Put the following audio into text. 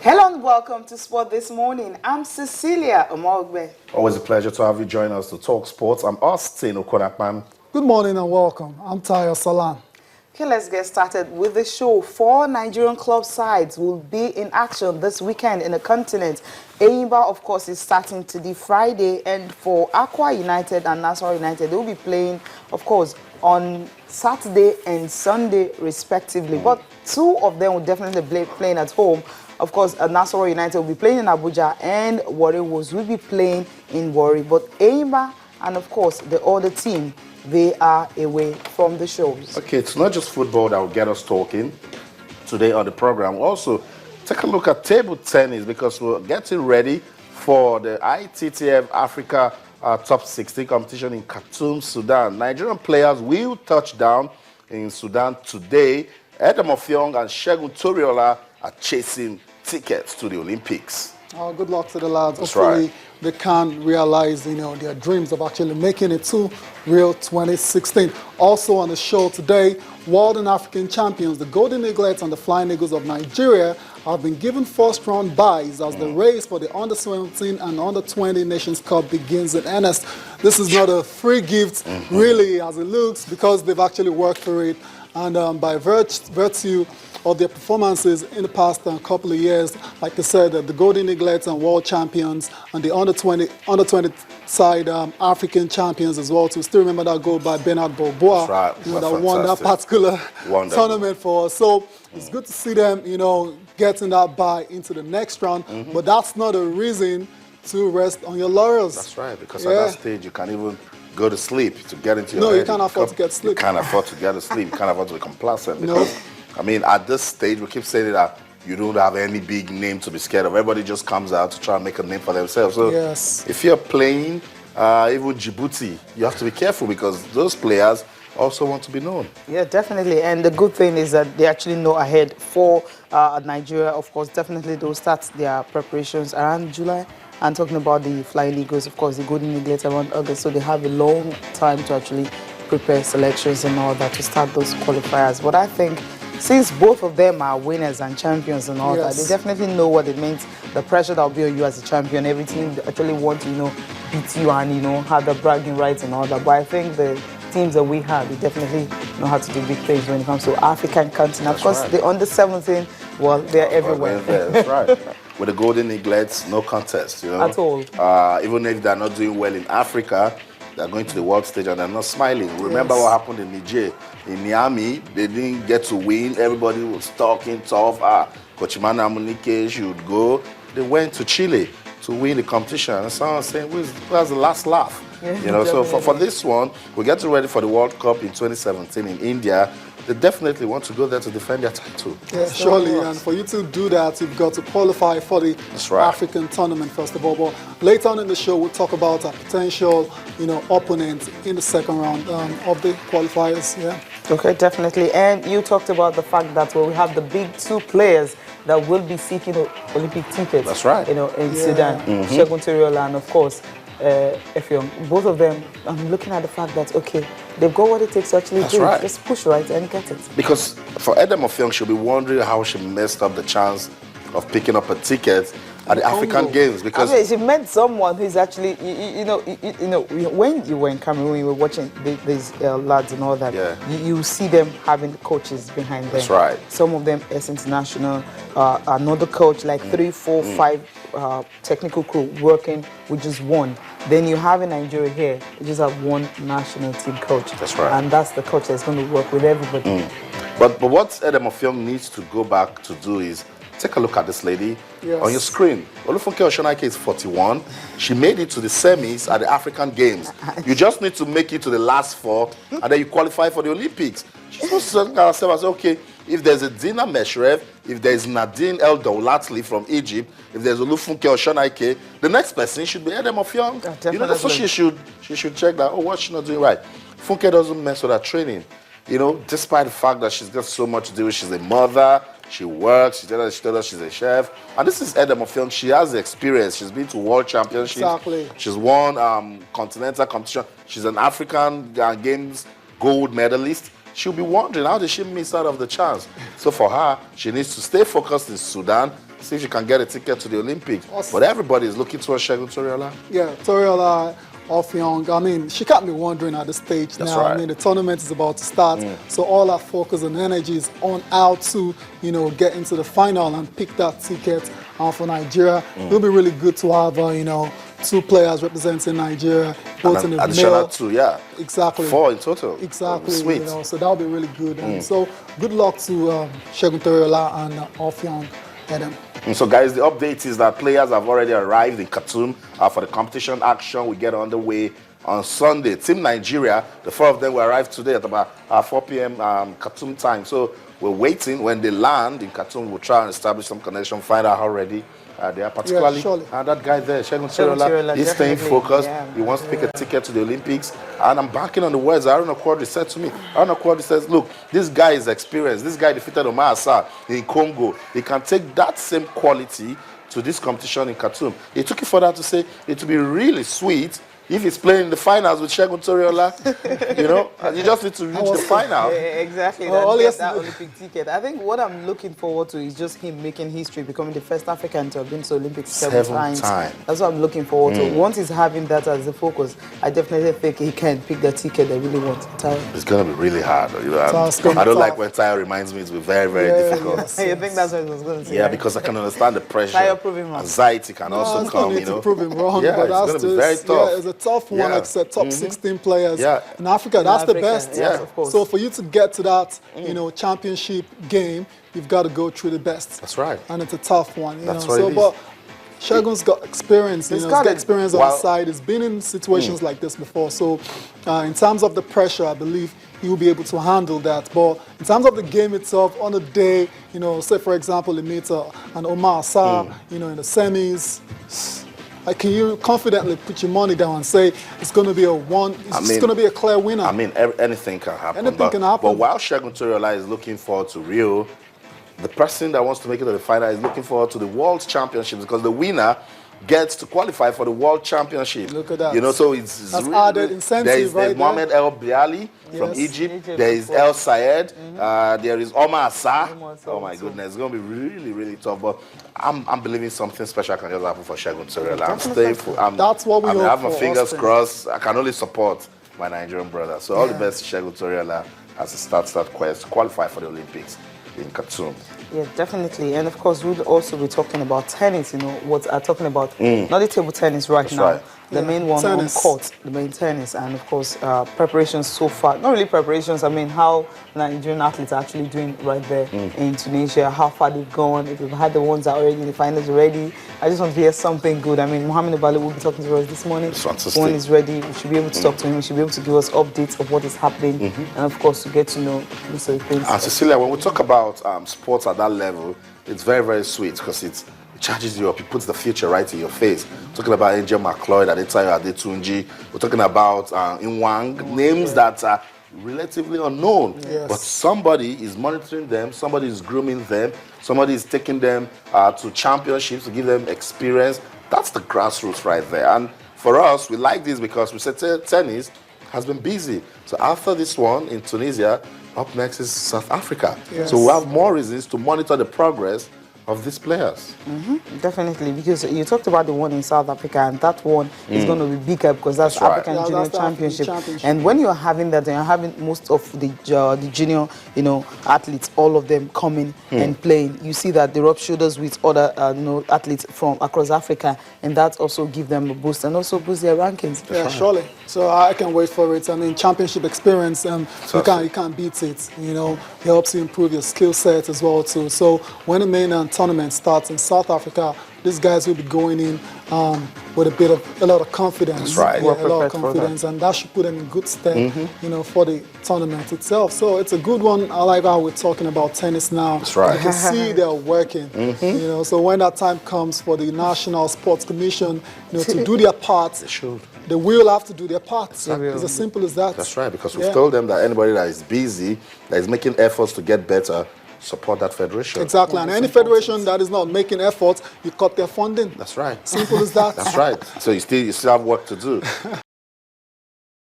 Hello and welcome to Sport This Morning. I'm Cecilia Omogbe. Always a pleasure to have you join us to talk sports. I'm Austin Okonakman. Good morning and welcome. I'm Tayo Salam. Okay, let's get started with the show. 4 Nigerian club sides will be in action this weekend in the continent. Enyimba, of course, is starting today, Friday, and for Akwa United and Nasarawa United, they will be playing, of course, on Saturday and Sunday, respectively. But 2 of them will definitely be playing at home. Of course, Nasarawa United will be playing in Abuja, and Warri Wolves will be playing in Warri. But Enyimba and, of course, the other team, they are away from the shows. Okay, it's not just football that will get us talking today on the program. We'll also take a look at table tennis because we're getting ready for the ITTF Africa Top 16 competition in Khartoum, Sudan. Nigerian players will touch down in Sudan today. Edem Offiong and Segun Toriola are chasing tickets to the Olympics. Good luck to the lads. That's Hopefully right. they can realize, their dreams of actually making it to Rio 2016. Also on the show today, World and African champions, the Golden Eaglets and the Flying Eagles of Nigeria, have been given first-round byes as the race for the Under-17 and Under-20 Nations Cup begins in earnest. This is not a free gift, really, as it looks, because they've actually worked for it. And by virtue of their performances in the past couple of years, like I said, the Golden Eaglets and world champions, and the under-20 side African champions as well. To still remember that goal by Bernard Boboa, right. that won that particular tournament for us. So it's good to see them, getting that bye into the next round. But that's not a reason to rest on your laurels. That's right, because at that stage you can't even go to sleep to get into your head. No, you can't afford to get sleep. You can't afford to get to sleep. You can't afford to be complacent because, at this stage, we keep saying that you don't have any big name to be scared of. Everybody just comes out to try and make a name for themselves. So if you're playing, even Djibouti, you have to be careful because those players also want to be known. Yeah, definitely. And the good thing is that they actually know ahead for Nigeria. Of course, definitely they'll start their preparations around July. And talking about the Flying Eagles, of course, the Golden Eaglets around August, so they have a long time to actually prepare selections and all that to start those qualifiers. But I think since both of them are winners and champions and all that, they definitely know what it means, the pressure that will be on you as a champion. Every team actually want to, beat you and, have the bragging rights and all that. But I think the teams that we have, they definitely know how to do big things when it comes to African continent. Of course, the under-17, well, they're everywhere. That's right. With the Golden Eaglets, no contest, At all. Even if they're not doing well in Africa, they're going to the world stage and they're not smiling. Remember what happened in Niger? In Niamey, they didn't get to win. Everybody was talking tough. Coach Emmanuel Amunike should go. They went to Chile to win the competition. And someone was saying, where's the last laugh? So for this one, we're getting ready for the World Cup in 2017 in India. They definitely want to go there to defend their title. Yeah, surely. And for you to do that, you've got to qualify for the African tournament, first of all. But later on in the show, we'll talk about a potential, opponent in the second round of the qualifiers. Yeah. Okay, definitely. And you talked about the fact that we have the big 2 players that will be seeking Olympic tickets. That's right. In Sudan, Segun Toriola and, of course, Offiong. Both of them, I'm looking at the fact that, they've got what it takes to actually do it. Just push right and get it. Because for Edem Offiong, she'll be wondering how she messed up the chance of picking up a ticket at the African Games. Because she met someone who's actually, when you were in Cameroon, you were watching these lads and all that, you see them having coaches behind them. That's right. Some of them as international, another coach, like 3, 4, 5 technical crew working with just one. Then you have in Nigeria here, you just have one national team coach. That's right. And that's the coach that's going to work with everybody. But what Edem Offiong needs to go back to do is take a look at this lady on your screen. Olufunke Oshonaike is 41. She made it to the semis at the African Games. You just need to make it to the last 4, and then you qualify for the Olympics. She's supposed to look at herself and say, okay, if there's a Dina Meshrev, if there's Nadine El Doulatli from Egypt, if there's Olufunke Oshonaike, the next person should be Edem Offiong. That's what she should check that. Oh, what's she not doing right? Funke doesn't mess with her training. Despite the fact that she's got so much to do, she's a mother, she works, she tells us she's a chef. And this is Edem Offiong. She has the experience. She's been to world championships. Exactly. She's won continental competition. She's an African Games gold medalist. She'll be wondering, how did she miss out of the chance? So for her, she needs to stay focused in Sudan see if you can get a ticket to the Olympics. Awesome. But everybody is looking towards Segun Toriola. Yeah, Toriola, Young. I mean, she can't be wondering at this stage That's now. right. I mean, the tournament is about to start, so all our focus and energy is on how to, get into the final and pick that ticket for Nigeria. It'll be really good to have, two players representing Nigeria, both in the additional male. 2, yeah. Exactly. 4 in total. Exactly. Sweet. So that'll be really good. And so good luck to Segun Toriola and Young, Adam. And so, guys, the update is that players have already arrived in Khartoum for the competition action. We get underway on Sunday. Team Nigeria, the 4 of them will arrive today at about 4 p.m. Khartoum time. So we're waiting. When they land in Khartoum, we'll try and establish some connection, find out how ready they are, particularly that guy there, Segun Toriola. He's staying focused. He wants to pick a ticket to the Olympics. And I'm banking on the words Aaron Okwadi said to me. Aaron Okwadi says, look, this guy is experienced. This guy defeated Omar Assar in Congo. He can take that same quality to this competition in Khartoum. He took it further to say it would be really sweet if he's playing in the finals with Segun Toriola, and you just need to reach the final. Exactly, that Olympic ticket. I think what I'm looking forward to is just him making history, becoming the first African to have been to Olympics 7 times. That's what I'm looking forward to. Once he's having that as the focus, I definitely think he can pick the ticket I really want. It's going to be really hard. I don't like when Tayo reminds me it's very, very difficult. You think that's what I was going to say? Yeah, because I can understand the pressure. Tayo prove him wrong. Anxiety can also come, need to prove him wrong, yeah, but it's going to be very tough. Yeah, it's a tough one, like I said, top 16 players in Africa. That's the best. Yes, of course. So for you to get to that, championship game, you've got to go through the best. That's right. And it's a tough one. That's what it is. But Segun's got experience. He's got experience on the side. He's been in situations like this before. So in terms of the pressure, I believe he will be able to handle that. But in terms of the game itself, on the day, say for example, Limita and Omar Assar, in the semis. Can you confidently put your money down and say it's going to be it's going to be a clear winner? I mean, anything can happen. Anything can happen. But while Segun Toriola is looking forward to Rio, the person that wants to make it to the final is looking forward to the World Championships, because the winner gets to qualify for the World Championship. Look at that. So it's That's really, added incentive, there's Mohamed El Biali from Egypt. There is El Sayed. There is Omar Assar. Oh my goodness, it's going to be really, really tough. But I'm believing something special can just happen for Segun Toriola. I'm staying. That's what we hope I have my for, fingers Austin. crossed. I can only support my Nigerian brother. So all the best to Segun Toriola as he starts that quest to qualify for the Olympics in Khartoum. Yeah, definitely. And of course, we'll also be talking about tennis, what I'm talking about. Not the table tennis right now. Right. The main one tennis. on court, the main tennis. And of course, preparations so far. Not really preparations, I mean, how Nigerian athletes are actually doing right there in Tunisia, how far they've gone, if we've had the ones that are already in the finals already. I just want to hear something good. I mean, Mohamed Bali will be talking to us this morning. When he's ready, we should be able to talk to him. We should be able to give us updates of what is happening. And of course, to get to know most of the things. And Cecilia, when we talk about sports at that level, it's very, very sweet because it charges you up. It puts the future right in your face. We're talking about Angel McLeod, Adetayo Adetunji. We're talking about Inwang, names that are relatively unknown. Yes. But somebody is monitoring them, somebody is grooming them, somebody is taking them to championships to give them experience. That's the grassroots right there. And for us, we like this because we said tennis has been busy. So after this one in Tunisia, up next is South Africa. Yes. So we have more reasons to monitor the progress of these players. Definitely, because you talked about the one in South Africa, and that one is going to be bigger because that's African Yeah, Junior that's the African Championship. Championship. And when you're having that, and you're having most of the junior, athletes, all of them coming and playing, you see that they rub shoulders with other, athletes from across Africa, and that also give them a boost and also boost their rankings. Yeah, surely. So I can wait for it. I mean, championship experience, you can't beat it. It helps you improve your skill set as well too. So when the main tournament starts in South Africa, these guys will be going in with a lot of confidence. That's right. Yeah, a lot of confidence, and that should put them in good stead, for the tournament itself. So it's a good one. I like how we're talking about tennis now. That's right. You can see they're working. So when that time comes for the National Sports Commission, to do their part, they will have to do their part. It's as simple as that. That's right, because we've told them that anybody that is busy, that is making efforts to get better, support that federation. Exactly, and any federation that is not making efforts, you cut their funding. That's right. Simple as that. That's right. So you still have work to do.